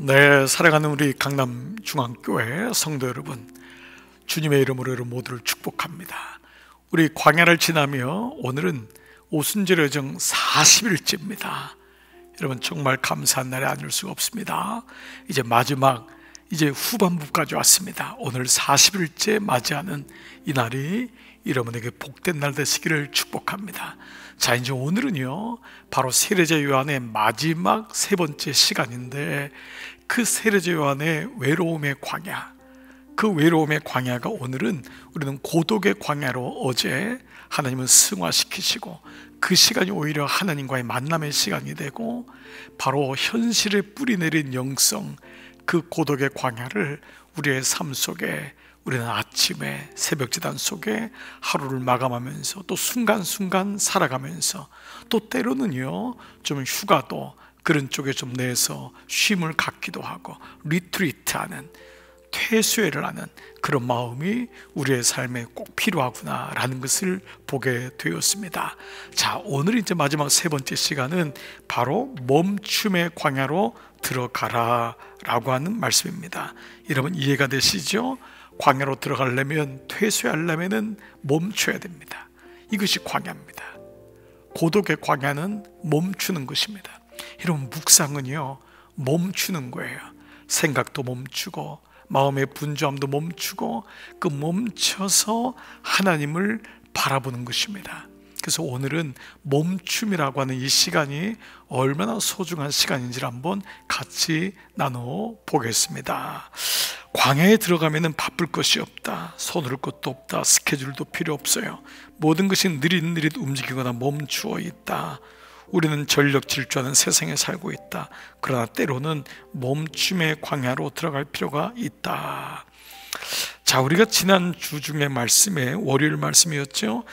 네, 사랑하는 우리 강남중앙교회 성도 여러분, 주님의 이름으로 여러분 모두를 축복합니다. 우리 광야를 지나며 오늘은 오순절 여정 40일째입니다. 여러분 정말 감사한 날이 아닐 수가 없습니다. 이제 마지막, 이제 후반부까지 왔습니다. 오늘 40일째 맞이하는 이 날이 여러분에게 복된 날 되시기를 축복합니다. 자, 이제 오늘은요 바로 세례자 요한의 마지막 세 번째 시간인데, 그 세례자 요한의 외로움의 광야, 그 외로움의 광야가 오늘은 우리는 고독의 광야로 어제 하나님은 승화시키시고, 그 시간이 오히려 하나님과의 만남의 시간이 되고, 바로 현실에 뿌리 내린 영성, 그 고독의 광야를 우리의 삶 속에, 우리는 아침에 새벽지단 속에 하루를 마감하면서 또 순간순간 살아가면서, 또 때로는요 좀 휴가도 그런 쪽에 좀 내서 쉼을 갖기도 하고 리트리트하는, 퇴소를 하는 그런 마음이 우리의 삶에 꼭 필요하구나라는 것을 보게 되었습니다. 자, 오늘 이제 마지막 세 번째 시간은 바로 멈춤의 광야로 들어가라 라고 하는 말씀입니다. 여러분 이해가 되시죠? 광야로 들어가려면, 퇴소하려면 멈춰야 됩니다. 이것이 광야입니다. 고독의 광야는 멈추는 것입니다. 여러분 묵상은요 멈추는 거예요. 생각도 멈추고 마음의 분주함도 멈추고, 그 멈춰서 하나님을 바라보는 것입니다. 그래서 오늘은 멈춤이라고 하는 이 시간이 얼마나 소중한 시간인지를 한번 같이 나눠 보겠습니다. 광야에 들어가면 바쁠 것이 없다, 서두를 것도 없다, 스케줄도 필요 없어요. 모든 것이 느릿느릿 움직이거나 멈추어 있다. 우리는 전력 질주하는 세상에 살고 있다. 그러나 때로는 멈춤의 광야로 들어갈 필요가 있다. 자, 우리가 지난 주 중에 말씀에, 월요일 말씀이었죠.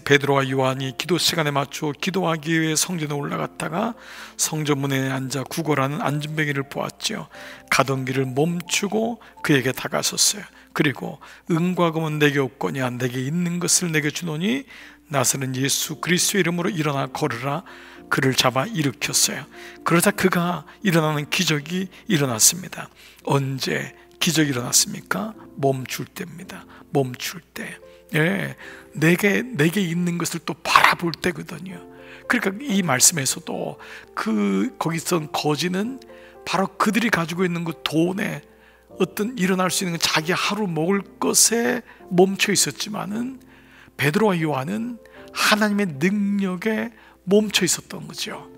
베드로와 요한이 기도 시간에 맞춰 기도하기 위해 성전에 올라갔다가 성전문에 앉아 구걸하는 안진뱅이를 보았죠. 가던 길을 멈추고 그에게 다가섰어요. 그리고 은과 금은 내게 없거니와 내게 있는 것을 내게 주노니 나서는 예수 그리스도의 이름으로 일어나 걸으라. 그를 잡아 일으켰어요. 그러자 그가 일어나는 기적이 일어났습니다. 언제 기적이 일어났습니까? 멈출 때입니다. 멈출 때. 예, 내게 있는 것을 또 바라볼 때거든요. 그러니까 이 말씀에서도 거기서 거지는 바로 그들이 가지고 있는 그 돈에, 어떤 일어날 수 있는 자기 하루 먹을 것에 멈춰 있었지만은, 베드로와 요한은 하나님의 능력에 멈춰 있었던 거죠.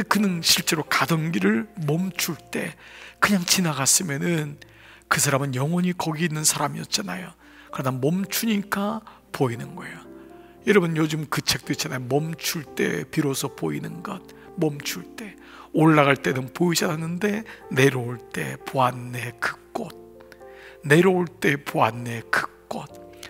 그는 실제로 가던 길을 멈출 때, 그냥 지나갔으면은 그 사람은 영원히 거기 있는 사람이었잖아요. 그러다 멈추니까 보이는 거예요. 여러분 요즘 그 책도 있잖아요. 멈출 때 비로소 보이는 것. 멈출 때, 올라갈 때는 보이지 않았는데 내려올 때 보았네 그 꽃. 내려올 때 보았네 그 꽃.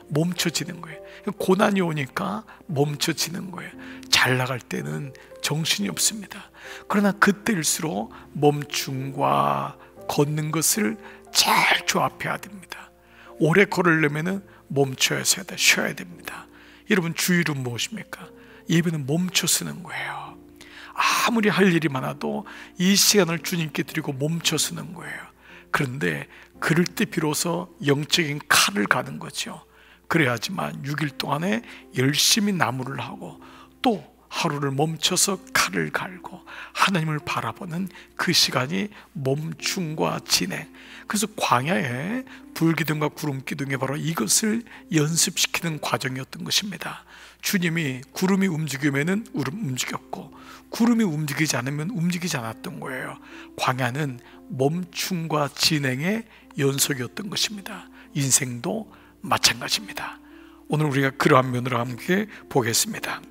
멈춰지는 거예요. 고난이 오니까 멈춰지는 거예요. 잘 나갈 때는 정신이 없습니다. 그러나 그때일수록 멈춤과 걷는 것을 잘 조합해야 됩니다. 오래 걸으려면 멈춰야 돼, 쉬어야 됩니다. 여러분 주일은 무엇입니까? 예배는 멈춰 쓰는 거예요. 아무리 할 일이 많아도 이 시간을 주님께 드리고 멈춰 쓰는 거예요. 그런데 그럴 때 비로소 영적인 칼을 가는 거죠. 그래야지만 6일 동안에 열심히 나무를 하고 또 하루를 멈춰서 칼을 갈고 하나님을 바라보는 그 시간이 멈춤과 진행. 그래서 광야에 불기둥과 구름기둥이 바로 이것을 연습시키는 과정이었던 것입니다. 주님이 구름이 움직이면 움직였고, 구름이 움직이지 않으면 움직이지 않았던 거예요. 광야는 멈춤과 진행의 연속이었던 것입니다. 인생도 마찬가지입니다. 오늘 우리가 그러한 면으로 함께 보겠습니다.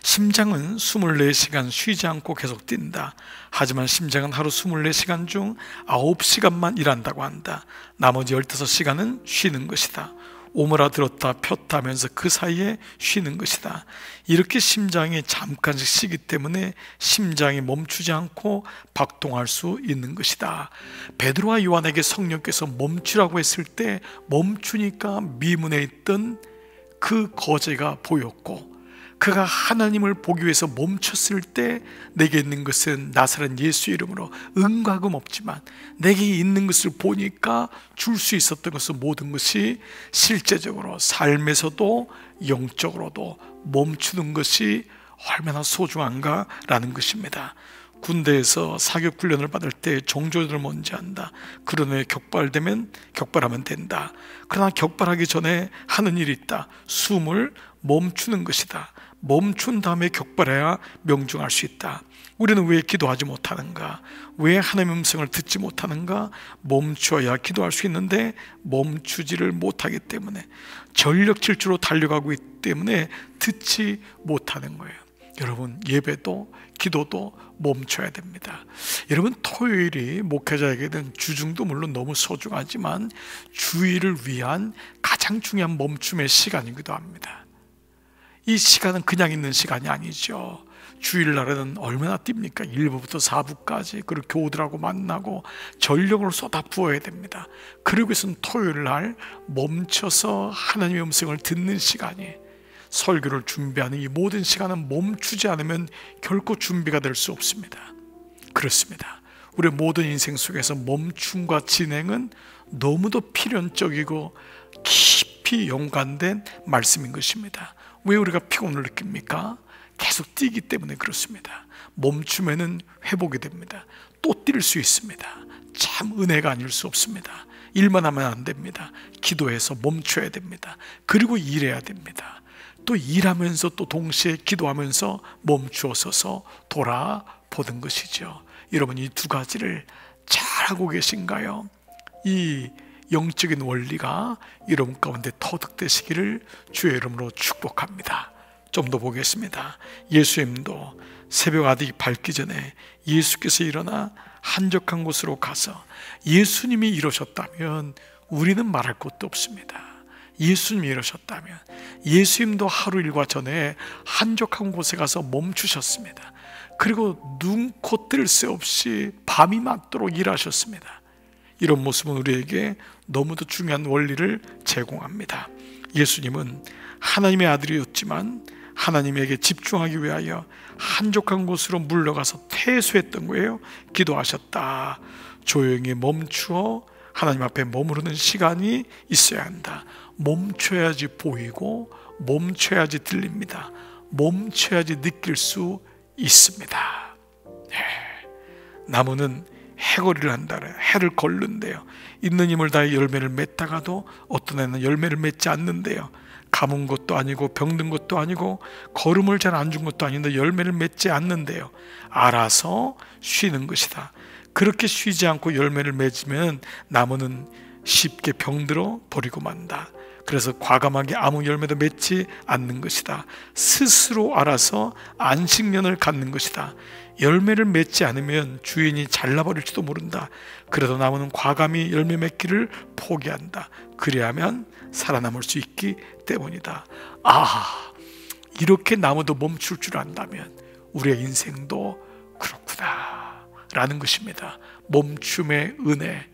심장은 24시간 쉬지 않고 계속 뛴다. 하지만 심장은 하루 24시간 중 9시간만 일한다고 한다. 나머지 15시간은 쉬는 것이다. 오므라들었다 폈다 하면서 그 사이에 쉬는 것이다. 이렇게 심장이 잠깐씩 쉬기 때문에 심장이 멈추지 않고 박동할 수 있는 것이다. 베드로와 요한에게 성령께서 멈추라고 했을 때 멈추니까 미문에 있던 그 거제가 보였고, 그가 하나님을 보기 위해서 멈췄을 때 내게 있는 것은 나사렛 예수 이름으로 은과 금 없지만 내게 있는 것을 보니까 줄 수 있었던 것은 모든 것이 실제적으로 삶에서도 영적으로도 멈추는 것이 얼마나 소중한가라는 것입니다. 군대에서 사격 훈련을 받을 때 종조들을 먼저 한다. 그런 후에 격발하면 된다. 그러나 격발하기 전에 하는 일이 있다. 숨을 멈추는 것이다. 멈춘 다음에 격발해야 명중할 수 있다. 우리는 왜 기도하지 못하는가? 왜 하나님의 음성을 듣지 못하는가? 멈춰야 기도할 수 있는데 멈추지를 못하기 때문에, 전력 질주로 달려가고 있기 때문에 듣지 못하는 거예요. 여러분, 예배도 기도도 멈춰야 됩니다. 여러분, 토요일이 목회자에게는 주중도 물론 너무 소중하지만 주일을 위한 가장 중요한 멈춤의 시간이기도 합니다. 이 시간은 그냥 있는 시간이 아니죠. 주일날에는 얼마나 뜁니까? 1부부터 4부까지 그리고 교우들하고 만나고 전력을 쏟아 부어야 됩니다. 그러고 있으면 토요일날 멈춰서 하나님의 음성을 듣는 시간이, 설교를 준비하는 이 모든 시간은 멈추지 않으면 결코 준비가 될 수 없습니다. 그렇습니다. 우리의 모든 인생 속에서 멈춤과 진행은 너무도 필연적이고 깊이 연관된 말씀인 것입니다. 왜 우리가 피곤을 느낍니까? 계속 뛰기 때문에 그렇습니다. 멈추면은 회복이 됩니다. 또 뛸 수 있습니다. 참 은혜가 아닐 수 없습니다. 일만 하면 안 됩니다. 기도해서 멈춰야 됩니다. 그리고 일해야 됩니다. 또 일하면서 또 동시에 기도하면서 멈추어 서서 돌아보는 것이죠. 여러분, 이 두 가지를 잘하고 계신가요? 이 영적인 원리가 여러분 가운데 터득되시기를 주의 이름으로 축복합니다. 좀 더 보겠습니다. 예수님도 새벽 아직이 밝기 전에 예수께서 일어나 한적한 곳으로 가서, 예수님이 이러셨다면 우리는 말할 것도 없습니다. 예수님이 이러셨다면, 예수님도 하루 일과 전에 한적한 곳에 가서 멈추셨습니다. 그리고 눈, 코, 뜰 새 없이 밤이 맞도록 일하셨습니다. 이런 모습은 우리에게 너무도 중요한 원리를 제공합니다. 예수님은 하나님의 아들이었지만 하나님에게 집중하기 위하여 한적한 곳으로 물러가서 퇴소했던 거예요. 기도하셨다. 조용히 멈추어 하나님 앞에 머무르는 시간이 있어야 한다. 멈춰야지 보이고 멈춰야지 들립니다. 멈춰야지 느낄 수 있습니다. 나무는 해거리를 한다래. 해를 걷는데요, 있는 힘을 다해 열매를 맺다가도 어떤 애는 열매를 맺지 않는데요, 가문 것도 아니고 병든 것도 아니고 걸음을 잘 안 준 것도 아닌데 열매를 맺지 않는데요, 알아서 쉬는 것이다. 그렇게 쉬지 않고 열매를 맺으면 나무는 쉽게 병들어 버리고 만다. 그래서 과감하게 아무 열매도 맺지 않는 것이다. 스스로 알아서 안식년을 갖는 것이다. 열매를 맺지 않으면 주인이 잘라버릴지도 모른다. 그래도 나무는 과감히 열매 맺기를 포기한다. 그래야만 살아남을 수 있기 때문이다. 이렇게 나무도 멈출 줄 안다면 우리의 인생도 그렇구나 라는 것입니다. 멈춤의 은혜,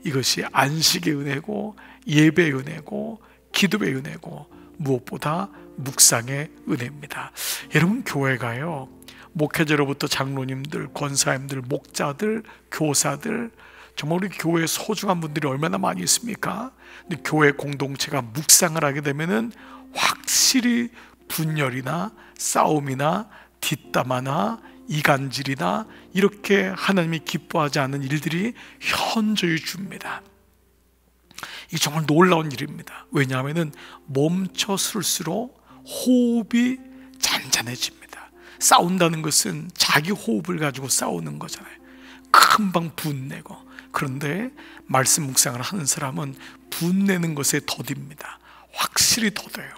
이것이 안식의 은혜고 예배의 은혜고 기도의 은혜고 무엇보다 묵상의 은혜입니다. 여러분, 교회가요, 목회자로부터 장로님들, 권사님들, 목자들, 교사들, 정말 우리 교회에 소중한 분들이 얼마나 많이 있습니까? 근데 교회 공동체가 묵상을 하게 되면은 확실히 분열이나 싸움이나 뒷담화나 이간질이나 이렇게 하나님이 기뻐하지 않는 일들이 현저히 줍니다. 이 정말 놀라운 일입니다. 왜냐하면 멈춰설수록 호흡이 잔잔해집니다. 싸운다는 것은 자기 호흡을 가지고 싸우는 거잖아요. 금방 분내고. 그런데 말씀 묵상을 하는 사람은 분내는 것에 더딥니다. 확실히 더뎌요.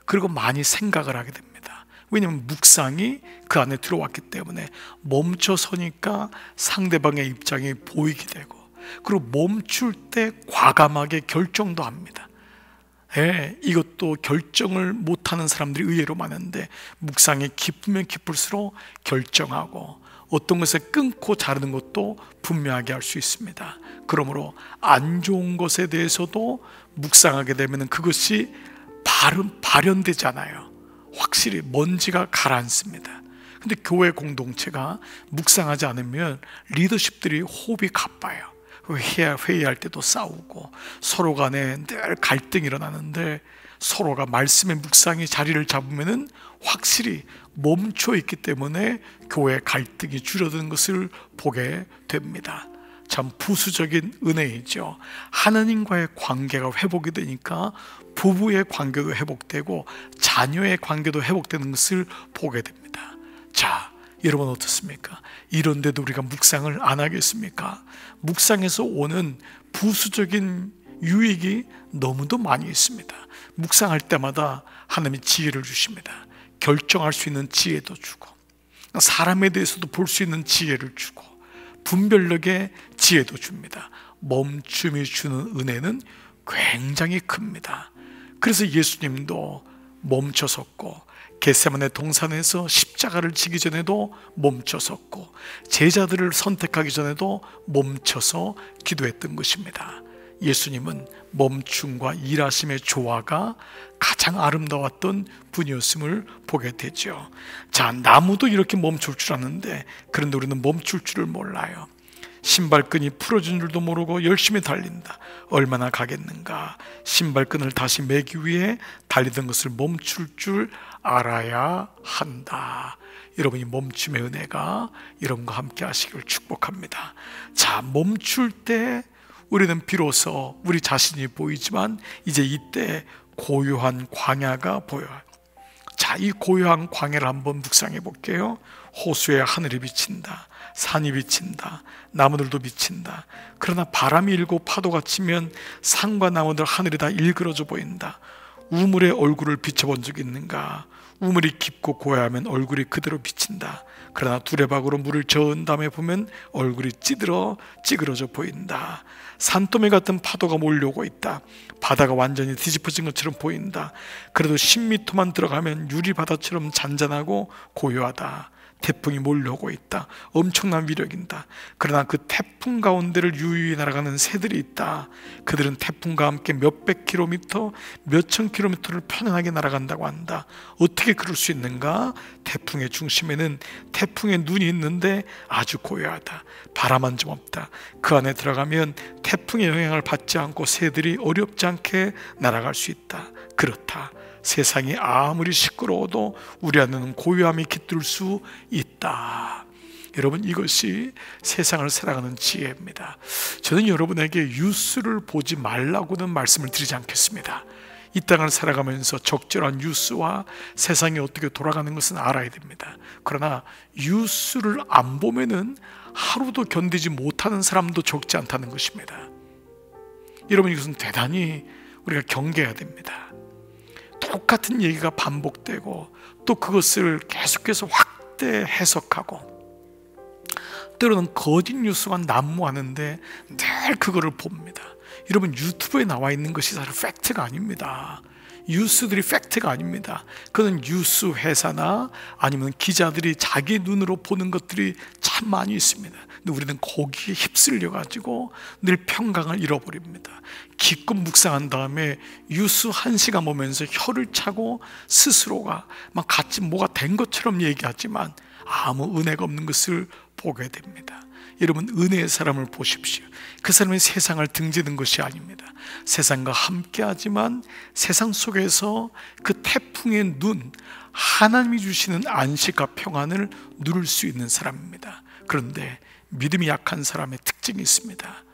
그리고 많이 생각을 하게 됩니다. 왜냐하면 묵상이 그 안에 들어왔기 때문에 멈춰서니까 상대방의 입장이 보이게 되고, 그리고 멈출 때 과감하게 결정도 합니다. 이것도 결정을 못하는 사람들이 의외로 많은데, 묵상이 깊으면 깊을수록 결정하고 어떤 것에 끊고 자르는 것도 분명하게 할 수 있습니다. 그러므로 안 좋은 것에 대해서도 묵상하게 되면 그것이 발현되잖아요. 확실히 먼지가 가라앉습니다. 근데 교회 공동체가 묵상하지 않으면 리더십들이 호흡이 가빠요. 회의할 때도 싸우고 서로 간에 늘 갈등이 일어나는데, 서로가 말씀의 묵상이 자리를 잡으면 확실히 멈춰 있기 때문에 교회 갈등이 줄어드는 것을 보게 됩니다. 참 부수적인 은혜이죠. 하나님과의 관계가 회복이 되니까 부부의 관계도 회복되고 자녀의 관계도 회복되는 것을 보게 됩니다. 자, 여러분 어떻습니까? 이런데도 우리가 묵상을 안 하겠습니까? 묵상에서 오는 부수적인 유익이 너무도 많이 있습니다. 묵상할 때마다 하나님이 지혜를 주십니다. 결정할 수 있는 지혜도 주고, 사람에 대해서도 볼 수 있는 지혜를 주고, 분별력의 지혜도 줍니다. 멈춤이 주는 은혜는 굉장히 큽니다. 그래서 예수님도 멈춰섰고, 겟세마네 동산에서 십자가를 지기 전에도 멈춰섰고, 제자들을 선택하기 전에도 멈춰서 기도했던 것입니다. 예수님은 멈춤과 일하심의 조화가 가장 아름다웠던 분이었음을 보게 되죠. 자, 나무도 이렇게 멈출 줄 아는데, 그런데 우리는 멈출 줄을 몰라요. 신발끈이 풀어진 줄도 모르고 열심히 달린다. 얼마나 가겠는가. 신발끈을 다시 매기 위해 달리던 것을 멈출 줄 알아야 한다. 여러분이 멈춤의 은혜가 여러분과 함께 하시길 축복합니다. 자, 멈출 때 우리는 비로소 우리 자신이 보이지만 이제 이때 고요한 광야가 보여요. 자, 이 고요한 광야를 한번 묵상해 볼게요. 호수에 하늘이 비친다. 산이 비친다. 나무들도 비친다. 그러나 바람이 일고 파도가 치면 산과 나무들, 하늘이 다 일그러져 보인다. 우물에 얼굴을 비춰본 적이 있는가? 우물이 깊고 고요하면 얼굴이 그대로 비친다. 그러나 두레박으로 물을 저은 다음에 보면 얼굴이 찌그러져 보인다. 산더미 같은 파도가 몰려오고 있다. 바다가 완전히 뒤집어진 것처럼 보인다. 그래도 10m만 들어가면 유리바다처럼 잔잔하고 고요하다. 태풍이 몰려오고 있다. 엄청난 위력이다. 그러나 그 태풍 가운데를 유유히 날아가는 새들이 있다. 그들은 태풍과 함께 몇백 킬로미터, 몇천 킬로미터를 편안하게 날아간다고 한다. 어떻게 그럴 수 있는가? 태풍의 중심에는 태풍의 눈이 있는데 아주 고요하다. 바람 한 점 없다. 그 안에 들어가면 태풍의 영향을 받지 않고 새들이 어렵지 않게 날아갈 수 있다. 그렇다. 세상이 아무리 시끄러워도 우리 안에는 고요함이 깃들 수 있다. 여러분, 이것이 세상을 살아가는 지혜입니다. 저는 여러분에게 뉴스를 보지 말라고는 말씀을 드리지 않겠습니다. 이 땅을 살아가면서 적절한 뉴스와 세상이 어떻게 돌아가는 것은 알아야 됩니다. 그러나 뉴스를 안 보면은 하루도 견디지 못하는 사람도 적지 않다는 것입니다. 여러분, 이것은 대단히 우리가 경계해야 됩니다. 똑같은 얘기가 반복되고 또 그것을 계속해서 확대 해석하고, 때로는 거짓 뉴스가 난무하는데 늘 그거를 봅니다. 여러분, 유튜브에 나와 있는 것이 사실 팩트가 아닙니다. 뉴스들이 팩트가 아닙니다. 그건 뉴스 회사나 아니면 기자들이 자기 눈으로 보는 것들이 참 많이 있습니다. 근데 우리는 거기에 휩쓸려 가지고 늘 평강을 잃어버립니다. 기껏 묵상한 다음에 뉴스 1시간 보면서 혀를 차고 스스로가 막 같이 뭐가 된 것처럼 얘기하지만 아무 은혜가 없는 것을 보게 됩니다. 여러분, 은혜의 사람을 보십시오. 그 사람이 세상을 등지는 것이 아닙니다. 세상과 함께하지만 세상 속에서 그 태풍의 눈, 하나님이 주시는 안식과 평안을 누릴 수 있는 사람입니다. 그런데 믿음이 약한 사람의 특징이 있습니다.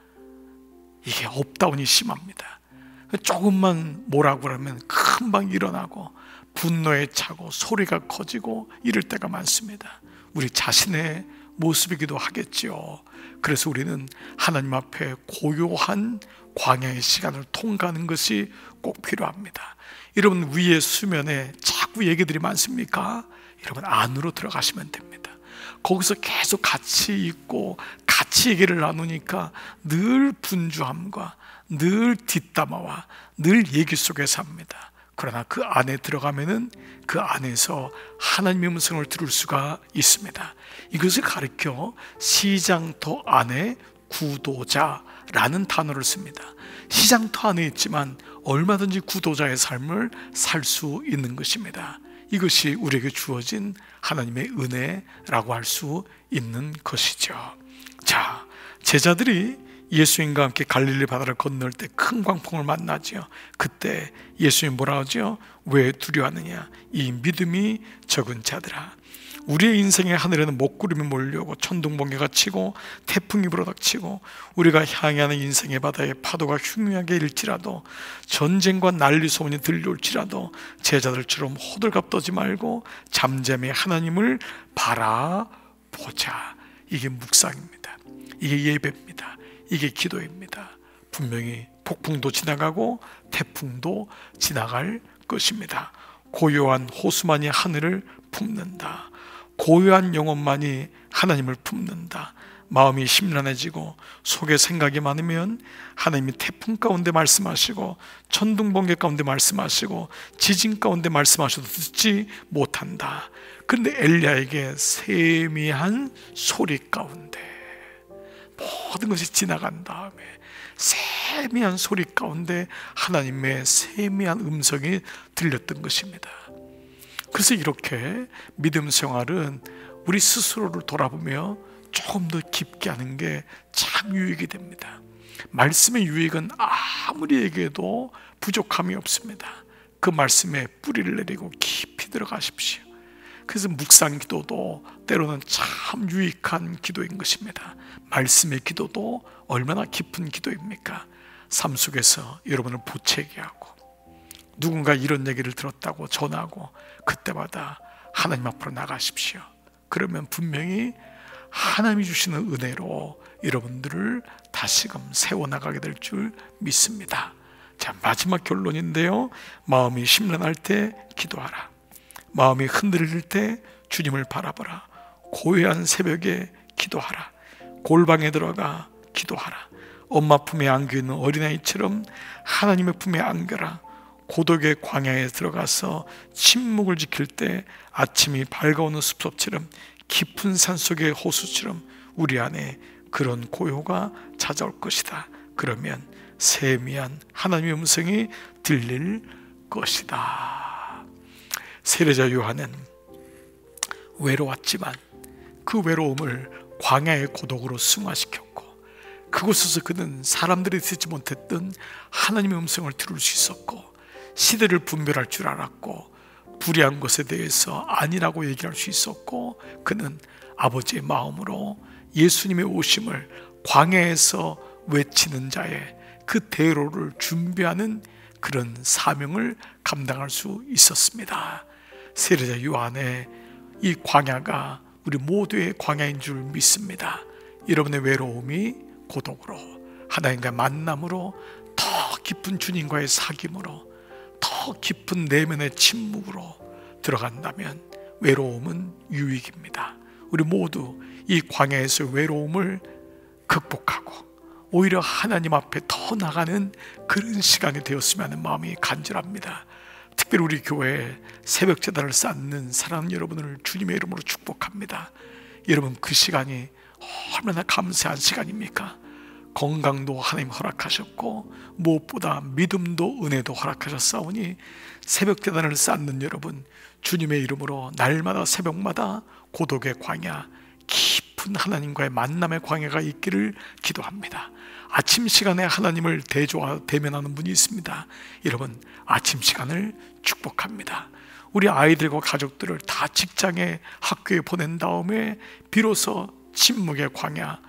이게 업다운이 심합니다. 조금만 뭐라고 하면 금방 일어나고 분노에 차고 소리가 커지고 이럴 때가 많습니다. 우리 자신의 모습이기도 하겠지요. 그래서 우리는 하나님 앞에 고요한 광야의 시간을 통과하는 것이 꼭 필요합니다. 여러분, 위에 수면에 자꾸 얘기들이 많습니까? 여러분, 안으로 들어가시면 됩니다. 거기서 계속 같이 있고 같이 얘기를 나누니까 늘 분주함과 늘 뒷담화와 늘 얘기 속에 삽니다. 그러나 그 안에 들어가면은 그 안에서 하나님의 음성을 들을 수가 있습니다. 이것을 가리켜 시장터 안에 구도자라는 단어를 씁니다. 시장터 안에 있지만 얼마든지 구도자의 삶을 살 수 있는 것입니다. 이것이 우리에게 주어진 하나님의 은혜라고 할 수 있는 것이죠. 자, 제자들이 예수님과 함께 갈릴리 바다를 건널 때 큰 광풍을 만나죠. 그때 예수님 뭐라 하죠? 왜 두려워하느냐? 이 믿음이 적은 자들아. 우리의 인생의 하늘에는 먹구름이 몰려오고 천둥번개가 치고 태풍이 불어닥치고 우리가 향하는 인생의 바다에 파도가 흉흉하게 일지라도 전쟁과 난리 소문이 들려올지라도 제자들처럼 호들갑 떠지 말고 잠잠히 하나님을 바라보자. 이게 묵상입니다. 이게 예배입니다. 이게 기도입니다. 분명히 폭풍도 지나가고 태풍도 지나갈 것입니다. 고요한 호수만이 하늘을 품는다. 고요한 영혼만이 하나님을 품는다. 마음이 심란해지고 속에 생각이 많으면 하나님이 태풍 가운데 말씀하시고 천둥번개 가운데 말씀하시고 지진 가운데 말씀하셔도 듣지 못한다. 그런데 엘리야에게 세미한 소리 가운데 모든 것이 지나간 다음에 세미한 소리 가운데 하나님의 세미한 음성이 들렸던 것입니다. 그래서 이렇게 믿음 생활은 우리 스스로를 돌아보며 조금 더 깊게 하는 게 참 유익이 됩니다. 말씀의 유익은 아무리 얘기해도 부족함이 없습니다. 그 말씀에 뿌리를 내리고 깊이 들어가십시오. 그래서 묵상 기도도 때로는 참 유익한 기도인 것입니다. 말씀의 기도도 얼마나 깊은 기도입니까? 삶 속에서 여러분을 부채게 하고 누군가 이런 얘기를 들었다고 전하고 그때마다 하나님 앞으로 나가십시오. 그러면 분명히 하나님이 주시는 은혜로 여러분들을 다시금 세워나가게 될 줄 믿습니다. 자, 마지막 결론인데요, 마음이 심란할 때 기도하라. 마음이 흔들릴 때 주님을 바라보라. 고요한 새벽에 기도하라. 골방에 들어가 기도하라. 엄마 품에 안겨있는 어린아이처럼 하나님의 품에 안겨라. 고독의 광야에 들어가서 침묵을 지킬 때 아침이 밝아오는 숲속처럼 깊은 산속의 호수처럼 우리 안에 그런 고요가 찾아올 것이다. 그러면 세미한 하나님의 음성이 들릴 것이다. 세례자 요한은 외로웠지만 그 외로움을 광야의 고독으로 승화시켰고 그곳에서 그는 사람들이 듣지 못했던 하나님의 음성을 들을 수 있었고 시대를 분별할 줄 알았고 불의한 것에 대해서 아니라고 얘기할 수 있었고 그는 아버지의 마음으로 예수님의 오심을 광야에서 외치는 자의 그 대로를 준비하는 그런 사명을 감당할 수 있었습니다. 세례자 요한의 이 광야가 우리 모두의 광야인 줄 믿습니다. 여러분의 외로움이 고독으로 하나님과의 만남으로 더 깊은 주님과의 사귐으로 더 깊은 내면의 침묵으로 들어간다면 외로움은 유익입니다. 우리 모두 이 광야에서 외로움을 극복하고 오히려 하나님 앞에 더 나가는 그런 시간이 되었으면 하는 마음이 간절합니다. 특별히 우리 교회에 새벽 제단을 쌓는 사랑하는 여러분을 주님의 이름으로 축복합니다. 여러분, 그 시간이 얼마나 감사한 시간입니까? 건강도 하나님 허락하셨고 무엇보다 믿음도 은혜도 허락하셨사오니 새벽 제단을 쌓는 여러분, 주님의 이름으로 날마다 새벽마다 고독의 광야, 깊은 하나님과의 만남의 광야가 있기를 기도합니다. 아침 시간에 하나님을 대면하는 분이 있습니다. 여러분, 아침 시간을 축복합니다. 우리 아이들과 가족들을 다 직장에 학교에 보낸 다음에 비로소 침묵의 광야,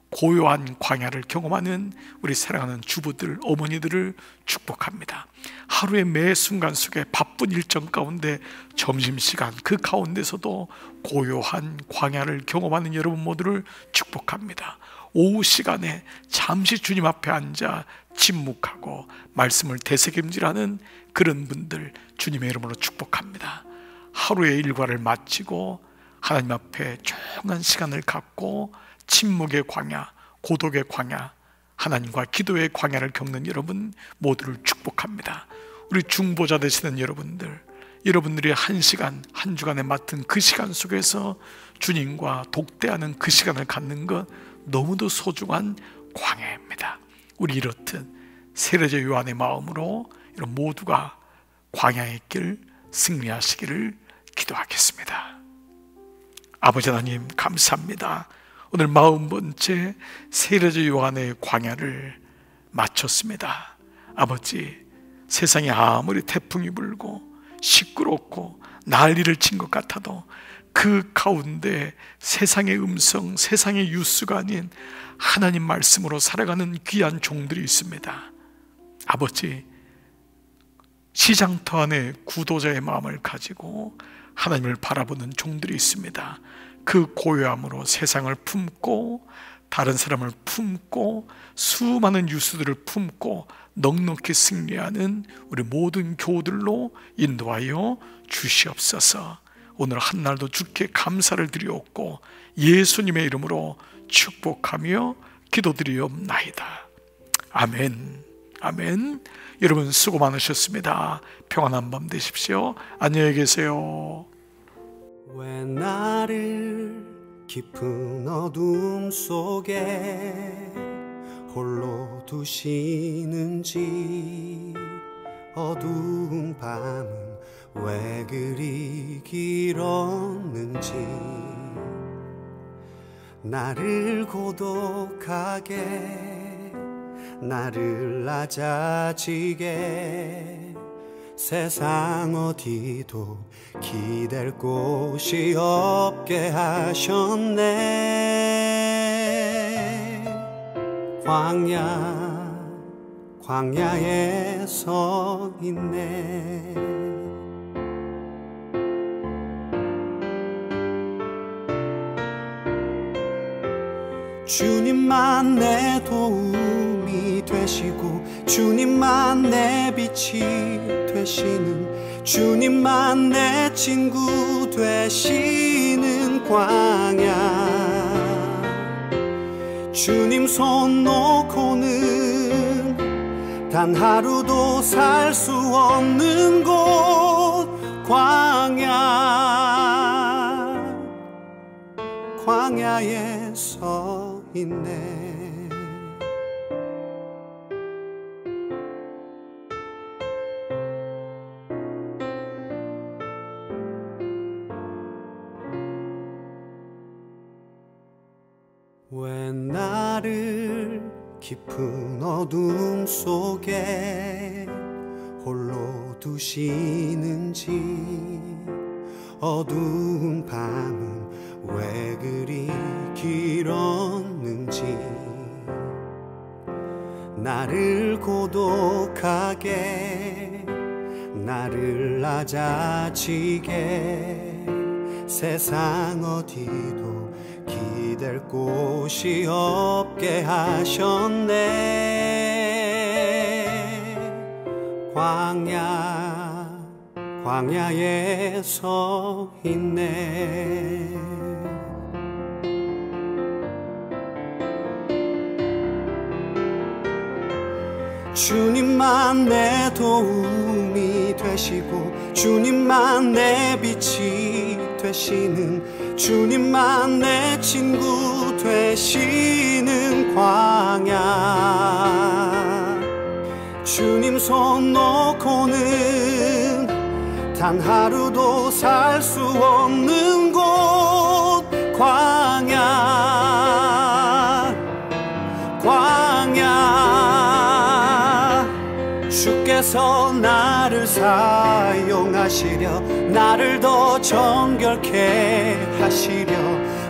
고요한 광야를 경험하는 우리 사랑하는 주부들, 어머니들을 축복합니다. 하루의 매 순간 속에 바쁜 일정 가운데 점심시간 그 가운데서도 고요한 광야를 경험하는 여러분 모두를 축복합니다. 오후 시간에 잠시 주님 앞에 앉아 침묵하고 말씀을 되새김질하는 그런 분들 주님의 이름으로 축복합니다. 하루의 일과를 마치고 하나님 앞에 조용한 시간을 갖고 침묵의 광야, 고독의 광야, 하나님과 기도의 광야를 겪는 여러분 모두를 축복합니다. 우리 중보자 되시는 여러분들이 한 시간, 한 주간에 맡은 그 시간 속에서 주님과 독대하는 그 시간을 갖는 것 너무도 소중한 광야입니다. 우리 이렇듯 세례자 요한의 마음으로 이런 모두가 광야의 길 승리하시기를 기도하겠습니다. 아버지 하나님 감사합니다. 오늘 40번째 세례자 요한의 광야를 마쳤습니다. 아버지, 세상에 아무리 태풍이 불고 시끄럽고 난리를 친 것 같아도 그 가운데 세상의 음성, 세상의 뉴스가 아닌 하나님 말씀으로 살아가는 귀한 종들이 있습니다. 아버지, 시장터 안에 구도자의 마음을 가지고 하나님을 바라보는 종들이 있습니다. 그 고요함으로 세상을 품고 다른 사람을 품고 수많은 뉴스들을 품고 넉넉히 승리하는 우리 모든 교우들로 인도하여 주시옵소서. 오늘 한날도 주께 감사를 드리옵고 예수님의 이름으로 축복하며 기도드리옵나이다. 아멘. 아멘. 여러분 수고 많으셨습니다. 평안한 밤 되십시오. 안녕히 계세요. 왜 나를 깊은 어둠 속에 홀로 두시는지, 어두운 밤은 왜 그리 길었는지, 나를 고독하게, 나를 낮아지게, 세상 어디도 기댈 곳이 없게 하셨네. 광야에 서 있네. 주님만 내 도움이 되시고, 주님만 내 빛이 되시는, 주님만 내 친구 되시는 광야. 주님 손 놓고는 단 하루도 살 수 없는 곳, 광야에 서 있네. 왜 나를 깊은 어둠 속에 홀로 두시는지, 어두운 밤은 왜 그리 길었는지, 나를 고독하게, 나를 낮아지게, 세상 어디도 기댈 곳이 없게 하셨네. 광야에 서 있네. 주님만 내 도움이 되시고, 주님만 내 빛이 되시는, 주님만 내 친구 되시는 광야. 주님 손 놓고는 단 하루도 살 수 없는 곳, 광야. 주께서 나를 사용하시려, 나를 더 정결케 하시려,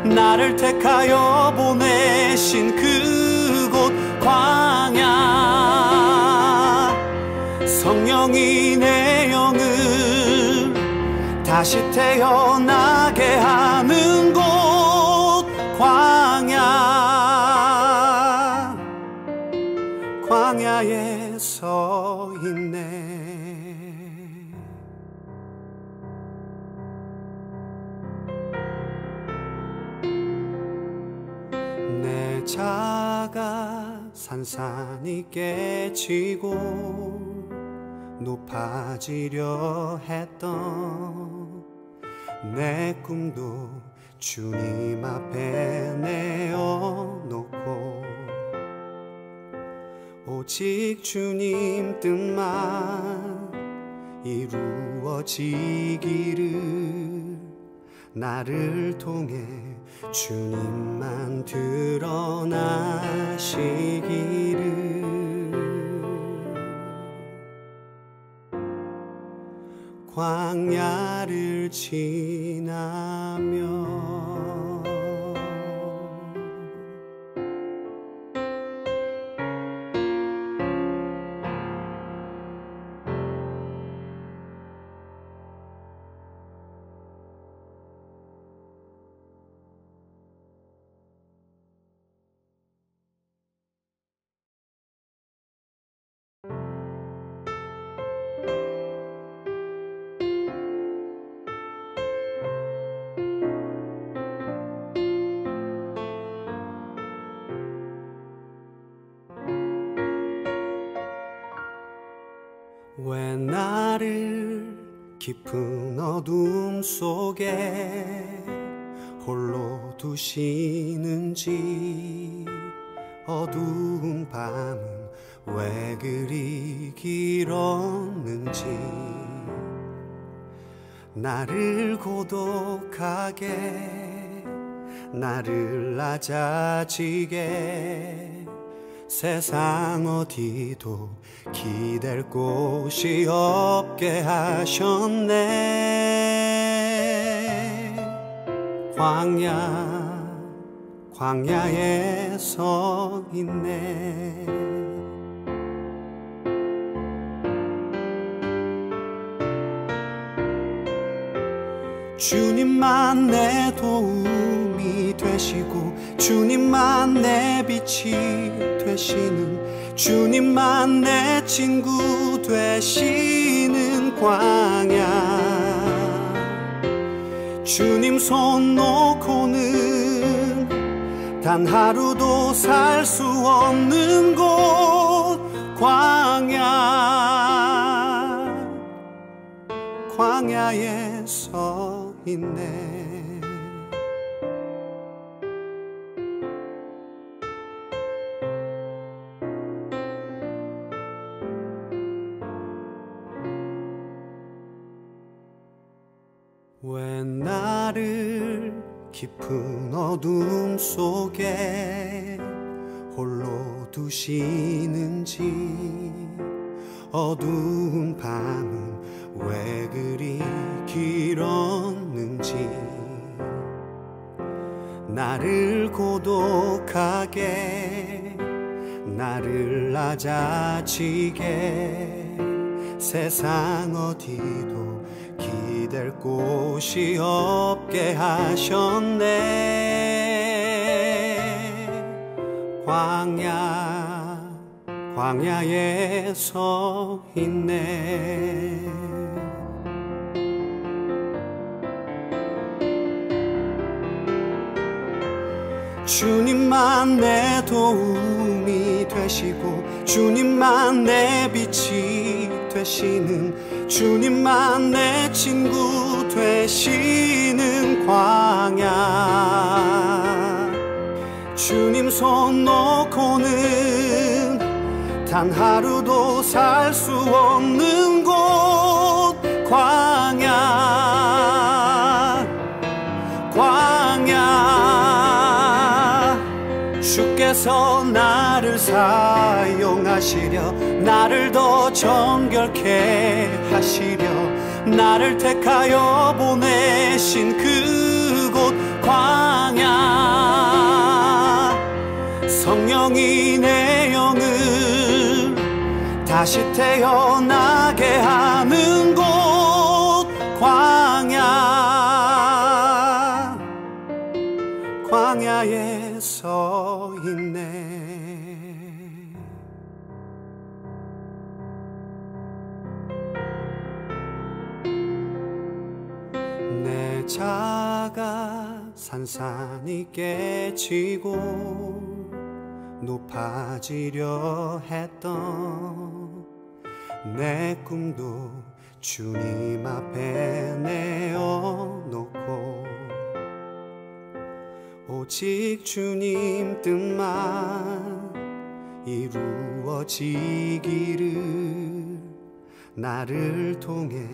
나를 택하여 보내신 그곳 광야. 성령이 내 영을 다시 태어나게 하는 곳, 광야에 서 있네. 내 자가 산산이 깨지고 높아지려 했던 내 꿈도 주님 앞에 내어놓고 오직 주님 뜻만 이루어지기를 나를 통해 주님만 드러나시기를 광야를 지나며 왜 나를 깊은 어둠 속에 홀로 두시는지 어두운 밤은 왜 그리 길었는지 나를 고독하게 나를 낮아지게 세상 어디도 기댈 곳이 없게 하셨네. 광야에 서 있네. 주님만 내 도움이 되시고 주님만 내 빛이 되시는 주님만 내 친구 되시는 광야 주님 손 놓고는 단 하루도 살 수 없는 곳 광야에 서 있네. 왜 나를 깊은 어둠 속에 홀로 두시는지 어두운 밤은 왜 그리 길었는지 나를 고독하게 나를 낮아지게 세상 어디도 기댈 곳이 없게 하셨네. 광야에 서 있네. 주님만 내 도움이 되시고 주님만 내 빛이 되시는 주님만 내 친구 되시는 광야 주님 손 놓고는 단 하루도 살 수 없는 곳 광야 주께서 나를 사용하시려 나를 더 정결케 하시려 나를 택하여 보내신 그곳 광야 성령이 내 영을 다시 태어나게 하는 곳 광야에 서 있네. 내 자가 산산이 깨지고 높아지려 했던 내 꿈도 주님 앞에 내어놓고 오직 주님 뜻만 이루어지기를 나를 통해